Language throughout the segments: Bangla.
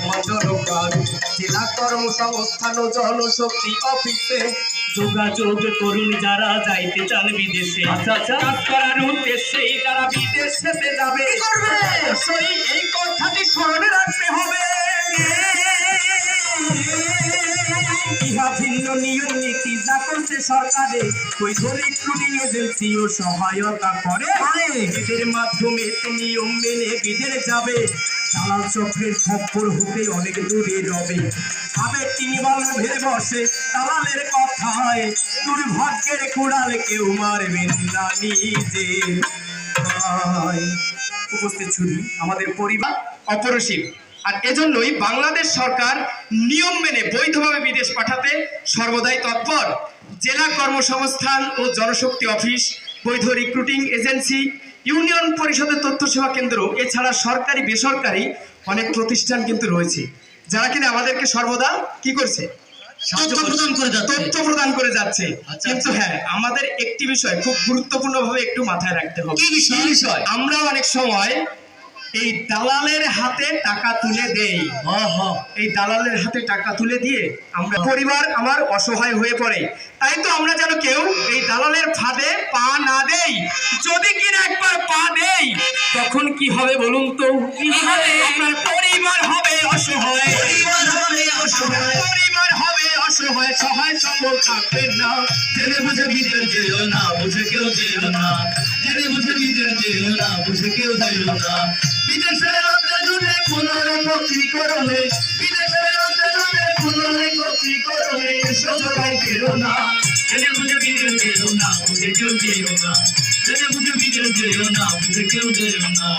মহাজনকার জেলা কর্মসংস্থান ও জনশক্তি অফিসে যোগাযোগ করুন যারা যাইতে চান বিদেশে। আচ্ছা আচ্ছা, কাজ করার উদ্দেশ্যেই যারা বিদেশেতে যাবে অবশ্যই এই কথাটি স্মরণে রাখতে হবে। ইহা ভিন্ন নিয়ম নীতি যা করছে সরকারে, বৈধরিক রিক্রুটিং এজেন্সিও সহায়তা করে। এদের মাধ্যমে নিয়ম মেনে বিদেশ যাবে, দালাল চক্রের খপ্পর হতে অনেক দূরে রবে। আবেগ তিনি বলেন ভেবে বসে দালালের কথায়, দুর্ভাগ্যের কুড়াল কেউ মারবেন না নিজে। উপস্থিত ছবি আমাদের পরিবার অপরিসীম, আর এজন্যই বাংলাদেশ সরকার নিয়ম মেনে বৈধভাবে বিদেশ পাঠাতে সর্বদাই তৎপর। জেলা কর্মসংস্থান ও জনশক্তি অফিস, বৈধ রিক্রুটিং এজেন্সি, ইউনিয়ন পরিষদের তথ্য সেবা কেন্দ্র, এছাড়া সরকারি বেসরকারি অনেক প্রতিষ্ঠান কিন্তু রয়েছে, যারা কিনা আমাদেরকে সর্বদা কি করছে, তথ্য প্রদান করে যাচ্ছে। কিন্তু হ্যাঁ, আমাদের একটি বিষয় খুব গুরুত্বপূর্ণভাবে একটু মাথায় রাখতে হবে। কি বিষয়? আমরা অনেক সময় এই দালালের হাতে টাকা তুলে দেই। এই দালালের হাতে টাকা তুলে দিয়ে আমরা পরিবার আমার অসহায় হয়ে পড়ে। তাই তো আমরা যেন কেউ এই দালালের ফাঁদে পা না দেই। যদি কিনা একবার পা দেই, তখন কি হবে বলুন তো? আপনার পরিবার হবে অসহায়, পরিবার হবে অসহায়, সহায় সম্বল থাকবে না। জেনে বুঝে বিদেশ যেও না, বুঝে কেউ যেও না। জেনে বুঝে বিদেশ যেও না, বুঝে কেউ যেও না। বিদেশের অন্তরে পুনরাবৃত্তি করলে, বিদেশের অন্তরে পুনরাবৃত্তি করলে, সবাই ফেরো না। জেনে বুঝে বিদেশ যেও না, বুঝে কেউ যেও না। জেনে বুঝে বিদেশ যেও না, বুঝে কেউ যেও না।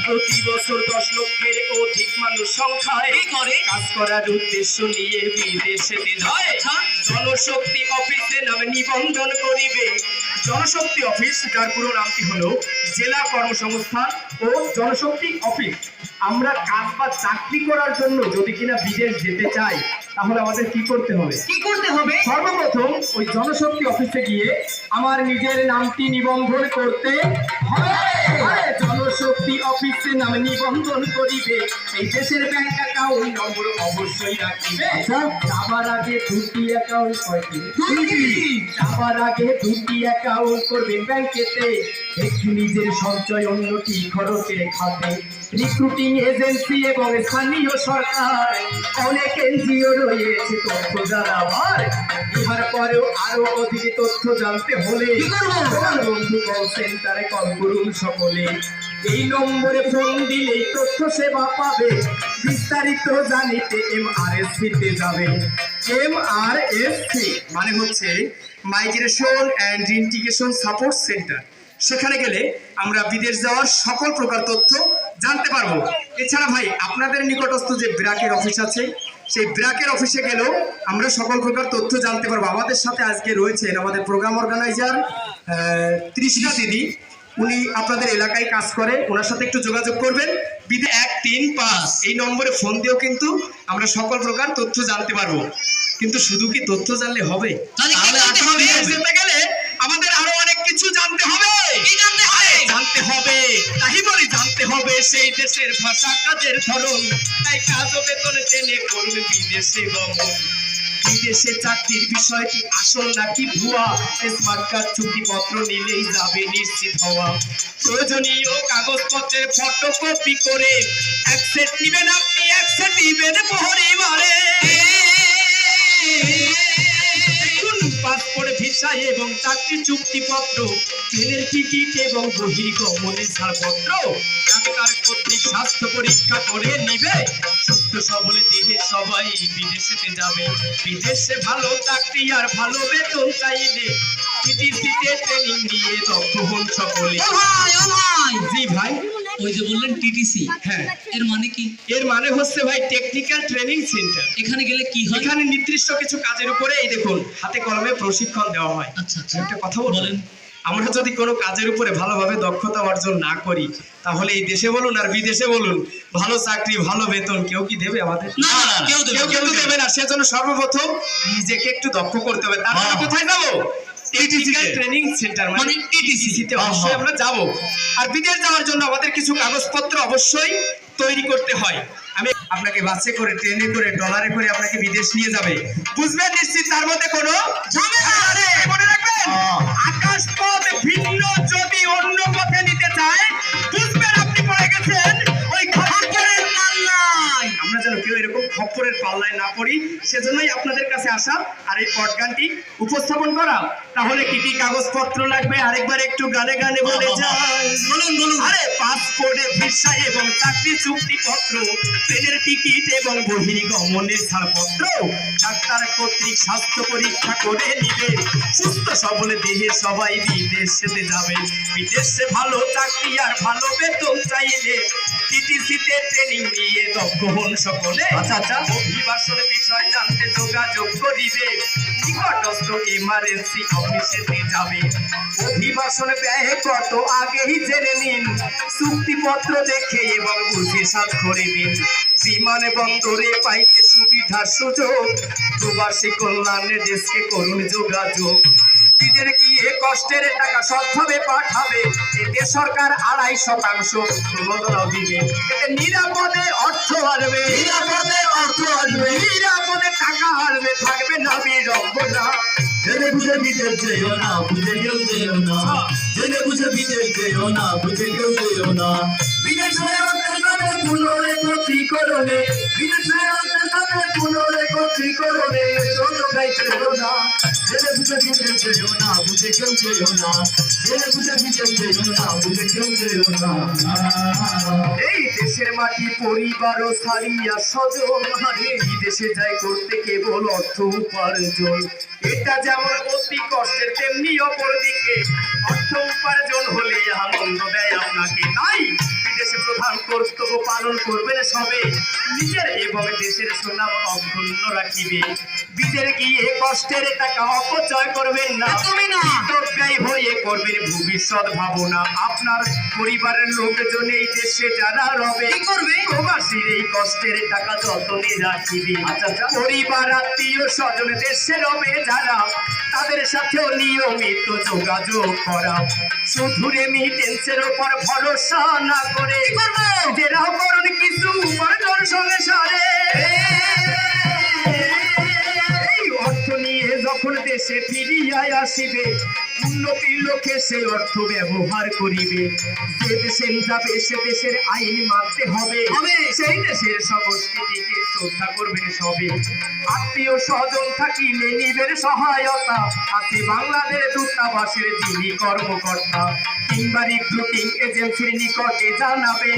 প্রতি বছর 10 লক্ষের অধিক মানুষ সংখ্যায় কাজ করার উদ্দেশ্য নিয়ে বিদেশেতে যায়। জনশক্তি অফিসে নামে নিবন্ধন করিবে। জনশক্তি অফিস, যার পুরো নামটি হলো জেলা কর্মসংস্থান ও জনশক্তি অফিস। আমরা কাজ বা চাকরি করার জন্য যদি কিনা বিদেশ যেতে চাই, তাহলে আমাদের কি করতে হবে? সর্বপ্রথম ওই জনশক্তি অফিসে গিয়ে আমার নিজের নামটি নিবন্ধন করতে হবে। জনশক্তি অফিসে নামে নিবন্ধন করিবে। এই দেশের ব্যাংক অ্যাকাউন্ট নম্বর অবশ্যই রাখিবে। যাবার আগে দুটি অ্যাকাউন্ট করবেন ব্যাংকেতে। একটি নিজের সঞ্চয়, অন্যটি খরচের খাতে। রিক্রুটিং এজেন্সি এবং স্থানীয় সরকার অনেক এনজিও রয়েছে তথ্য জানাবার। ইহার পরেও আরো অধিক তথ্য জানতে হলে বন্ধু কল সেন্টারে কল করুন সকলে। এই নম্বরে ফোন দিলেই তথ্য সেবা পাবে। বিস্তারিত জানিতে MRSC-তে যাবে। MRSC মানে হচ্ছে migration and integration support centre. সেখানে গেলে আমরা বিদেশ যাওয়ার সকল প্রকার তথ্য জানতে পারবো। এছাড়া ভাই, আপনাদের নিকটস্থ যে ব্র্যাকের অফিস আছে, সেই ব্র্যাকের অফিসে গেলেও আমরা সকল প্রকার তথ্য জানতে পারবো। আমাদের সাথে আজকে রয়েছেন আমাদের প্রোগ্রাম অর্গানাইজার তৃষ্ণা দিদি। উনি আপনাদের এলাকায় কাজ করে, ওনার সাথে একটু যোগাযোগ করবেন। 135 এই নম্বরে ফোন দিয়েও কিন্তু আমরা সকল প্রকার তথ্য জানতে পারবো। কিন্তু শুধু কি তথ্য জানলে হবে? যেতে গেলে আমাদের আরো অনেক কিছু জানতে হবে। জানতে হবে, তাই বলি জানতে হবে সেই দেশের ভাষা, কাজের ধরন। তাই কাজ ও বেতন জেনে করুন বিদেশে গমন। বিদেশে চাকরির বিষয়টি আসল নাকি ভুয়া, স্মার্ট কার্ড চুক্তিপত্র নিলেই যাবে নিশ্চিত হওয়া। প্রয়োজনীয় কাগজপত্রের ফটোকপি করে এক সেট নিবেন আপনি, এক সেট নিবেন পরিবারে। পাসপোর্ট, ভিসা এবং চাকরি চুক্তিপত্র, ট্রেনের টিকিট এবং বহির্গমনের ছাড়পত্র। ডাক্তার কর্তৃক স্বাস্থ্য পরীক্ষা করে নিবে। সুস্থ সবল দেহে সবাই বিদেশেতে যাবে। বিদেশে ভালো চাকরি আর ভালো বেতন চাইলে টিটিসিতে ট্রেনিং নিয়ে দক্ষ হন সকলে। জি ভাই, ওই যে বললেন টিটিসি, হ্যাঁ, এর মানে কি? এর মানে হচ্ছে ভাই টেকনিক্যাল ট্রেনিং সেন্টার। এখানে গেলে কি হয়? এখানে নির্দিষ্ট কিছু কাজের উপরে এই দেখুন হাতে কলমে প্রশিক্ষণ দেওয়া হয়। আচ্ছা আচ্ছা, একটা কথা বলেন, বলেন। আমরা যদি কোনো কাজের উপরে ভালোভাবে দক্ষতা অর্জন না করি, তাহলে এই দেশে বলুন আর বিদেশে বলুন, ভালো চাকরি ভালো বেতন কেউ কি দেবে আমাদের? না, কেউ দেবে না। সেজন্য সর্বপ্রথম নিজেকে একটু দক্ষ করতে হবে। তারপরে কোথায় যাবো? টেকনিক্যাল ট্রেনিং সেন্টার মানে টিটিসিতে অবশ্যই আমরা যাব। আর বিদেশ যাওয়ার জন্য আমাদের কিছু কাগজপত্র অবশ্যই তৈরি করতে হয়। আমি আপনাকে বাসে করে, ট্রেনে করে, ডলারে করে আপনাকে বিদেশ নিয়ে যাবে, বুঝবেন নিশ্চিত তার মধ্যে কোনো ঝামেলা নেই। মনে রাখবেন, আকাশ পথ ভিন্ন যদি অন্য পথে নিতে চায়, বুঝবেন আপনি পড়ে গেছেন ওই খপ্পরের পাল্লায়। আমরা যেন কেউ এরকম খপ্পরের পাল্লায় না পড়ি, সেজন্যই আপনাদের কাছে আসা আর এই পডগানটি উপস্থাপন করা। তাহলে কি কি কাগজপত্র লাগবে আরেকবার একটু গানে গানে বলে যাই। বলুন বলুন। আরে পাসপোর্টের ভিসা এবং চাকরি চুক্তিপত্র, ট্রেনের টিকিট এবং বহির্গমনের ছাড়পত্র, ডাক্তার কর্তৃক স্বাস্থ্য পরীক্ষা করে নিবে, সুস্থ সবল দেহে সবাই বিদেশে যাবে। বিদেশে ভালো চাকরি আর ভালো বেতন চাইলে টিটিসিতে ট্রেনিং নিয়ে দক্ষ হন সকলে। আচ্ছা আচ্ছা। অভিবাসন বিষয় জানতে যোগাযোগ করিবে, নিকটস্থ এমার্জেন্সি অফিসে যাবে। অভিবাসন ব্যয় কত আগেই জেনে নিন, চুক্তিপত্র দেখে এবং বুঝে স্বাক্ষরে দিন। বিমানবন্দরে পাইতে সুবিধার সুযোগ, প্রবাসী কল্যাণে দেশকে করুন যোগাযোগ। বিদেশে গিয়ে কষ্টের টাকা সৎভাবে পাঠাবে, এতে সরকার 2.5% প্রণোদনা দিবে। এতে নিরাপদে অর্থ আসবে, নিরাপদে অর্থ আসবে, নিরাপদে টাকা আসবে, থাকবে না বিড়ম্বনা। জেনে বুঝে বিদেশ যেও না, বুঝে কেউ যেও না। জেনে বুঝে বিদেশ যেও না, বুঝে কেউ যেও না। বিদেশের অন্তর্গতে পুনরেকত্রীকরণে, বিদেশের অন্তর্গতে পুনরেকত্রীকরণে চলো গাইতে না। জেনে বুঝে বিদেশ যেও না, বুঝে কেউ যেও না। জেনে বুঝে বিদেশ যেও না, বুঝে কেউ যেও না। এই দেশের মাটি পরিবার ও সারিয়া স্বজন, হারে বিদেশে যায় করতে কেবল অর্থ উপার্জন। এটা যেমন অতি কষ্টের, তেমনি অপর দিকে অর্থ উপার্জন হলে আনন্দ দেয় আপনাকে। তাই বিদেশে প্রধান কর্তব্য পালন করবেন সবে, নিজের এবং দেশের সুনাম অক্ষুণ্ণ রাখিবে। বিদেশে গিয়ে কষ্টের টাকা অপচয় করবেন না, ব্যয় হয়ে করবেন ভবিষ্যৎ ভাবনা। আপনার পরিবারের লোকজন এই দেশে যারা রবে, কি করবে? প্রবাসীর এই কষ্টের টাকা যতনে রাখিবে। আচ্ছা। পরিবার আত্মীয় স্বজন দেশে রবে যারা, তাদের সাথেও নিয়মিত যোগাযোগ করা। শুধু রেমিটেন্সের উপর ভরসা না করে যেরাও করুন কিছু উপার্জন সংসারে। এই অর্থ নিয়ে যখন দেশে ফিরিয়া আসিবে, উন্নতির লক্ষ্যে সে অর্থ ব্যবহার করিবে। যে দেশে যাবে সে দেশের আইন মানতে হবে, সেই দেশের সংস্কৃতিকে শ্রদ্ধা করবেন সবে। আত্মীয় স্বজন থাকিলে নিবেন সহায়তা, আছে বাংলাদেশ দূতাবাসের যিনি কর্মকর্তা, কিংবা রিক্রুটিং এজেন্সির নিকটে জানাবে,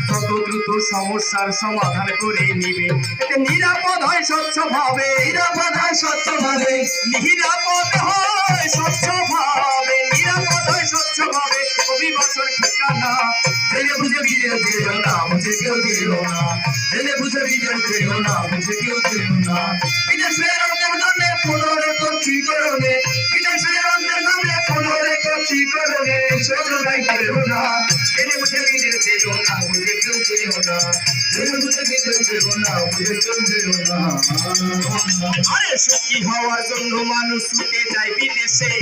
যত দ্রুত সমস্যার সমাধান করে নিবে। এতে নিরাপদ হয় স্বচ্ছভাবে, নিরাপদ হয় স্বচ্ছভাবে, নিরাপদ হয় স্বচ্ছভাবে, নিরাপদ হয় স্বচ্ছভাবে অভিবাসন ঠিকানা। জেনে বুঝে বিদেশ যেও না, বুঝে কেউ যেও না। জেনে বুঝে বিদেশ যেও না, বুঝে কেউ যেও না। বিদেশের অন্তর্গতে পুনরেকত্রীকরণে, বিদেশের অন্তর্গতে পুনরেকত্রীকরণে চলো গাইতে না। জেনে বুঝে বিদেশ যেও না, বুঝে কেউ যেও না। জেনে বুঝে বিদেশ যেও না, বুঝে কেউ যেও না। আরে সুখী হওয়ার জন্য মানুষ ছুটে যায় বিদেশে,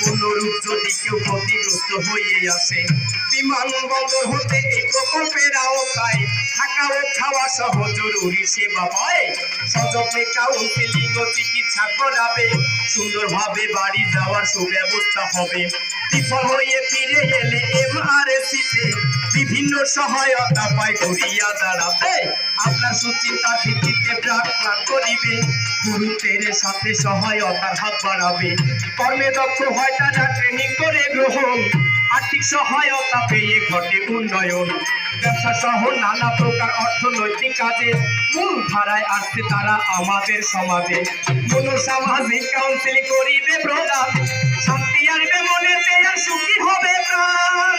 কোনরূপ যদি কেউ ক্ষতিগ্রস্ত হয়ে আসে। বিমানবন্দর হতে এই প্রকল্পের আওতায় থাকা ও খাওয়া সহ জরুরি সেবা পায়। সযত্নে কাউন্সিলিং ও চিকিৎসা করাবে, সুন্দরভাবে বাড়ি যাওয়ার সুব্যবস্থা হবে। বিফল হয়ে ফিরে এলে এমআরএসিতে বিভিন্ন সহায়তা পায় ঘুরিয়া দাঁড়াবে। আপনার সুচিন্তার ভিত্তিতে প্রার্থনা করিবে, গুরুত্বের সাথে সহায়তার হাত বাড়াবে। কর্মে দক্ষ হয় তারা ট্রেনিং করে গ্রহণ, আর্থিক সহায়তা পেয়ে ঘটে উন্নয়ন। ব্যবসা সহ নানা প্রকার অর্থনৈতিক কাজে মূল ধারায় আসছে তারা আমাদের সমাজে। মনোসামাজিক কাউন্সিলিং করিবে প্রদান, শান্তি আনবে মনেতে আর সুখী হবে প্রাণ।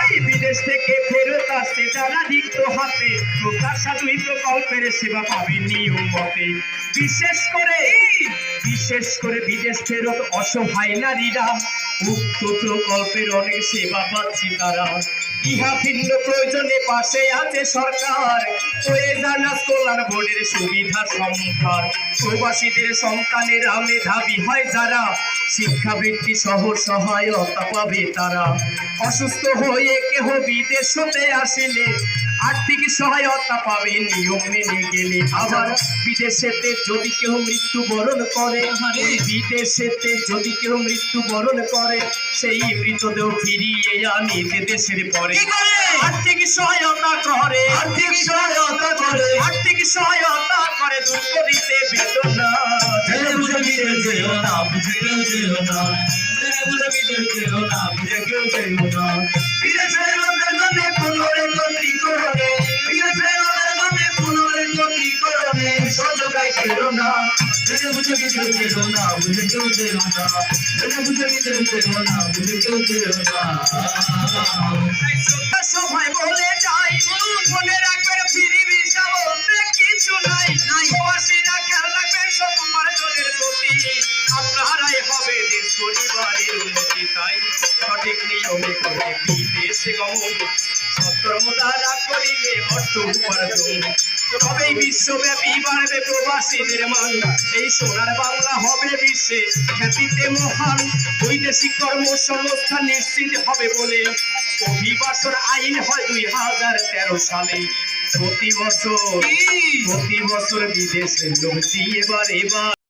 এই বিদেশ থেকে ফেরত আসছে যারা রিক্ত হাতে, প্রত্যাশা দুই প্রকল্পের সেবা পাবে নিয়ম মতে। বিশেষ করে বিদেশ ফেরত অসহায় নারীরা, উক্ত প্রকল্পের অনেক সেবা পাচ্ছে তারা। ইহা ভিন্ন প্রয়োজনে পাশে আছে সরকার ওয়ে জানা স্কলার বোর্ডের সুবিধা সম্ভার প্রবাসীদের সন্তানেরা মেধাবী হয় যারা শিক্ষাবৃত্তি সহ সহায়তা পাবে তারা অসুস্থ হয়ে কেহ বিদেশ হতে আসিলে আর্থিক সহায়তা পাবে নিয়ম মেনে গেলে আবার বিদেশেতে যদি কেউ মৃত্যুবরণ করে বিদেশেতে যদি কেউ মৃত্যুবরণ করে সেই মৃতদেহ ফিরিয়ে আনিতে দেশের পরে আর্থিক সহায়তা করে আর্থিক সহায়তা করে দুঃখ দিতে বেদনা জেনে বুঝে বিদেশ যেও না বুঝে কেউ যেও না জেনে বুঝে বিদেশ যেও না বুঝে কেউ যেও না বিদেশের লোকের জন্য পুনরে কি করবে বিদেশের লোকের জন্য পুনরে কি করবে সহযোগাই করো না জেনে বুঝে বিদেশ যেও না বুঝে কেউ যেও না জেনে বুঝে বিদেশ যেও না বুঝে কেউ যেও না সবাই বলে যাই মনে রাখবেন ফিরি ভিসা বলতে কিছু নাই প্রবাসীরা খেয়াল রাখবেন সবার জনের প্রতি আপনারাই হবে দেশ পরিবারের উন্নতি তাই সঠিক নিয়মে করে বিদেশে গমন সৎকর্ম দ্বারা করিলে অর্থ উপার্জন তবেই বিশ্বব্যাপী বাড়বে প্রবাসীদের মান এই সোনার বাংলা হবে বিশ্বে খ্যাতিতে মহান বৈদেশিক কর্মসংস্থান নিশ্চিত হবে বলে অভিবাসন আইন হয় 2013 সালে প্রতি বছর বিদেশের লোক এবার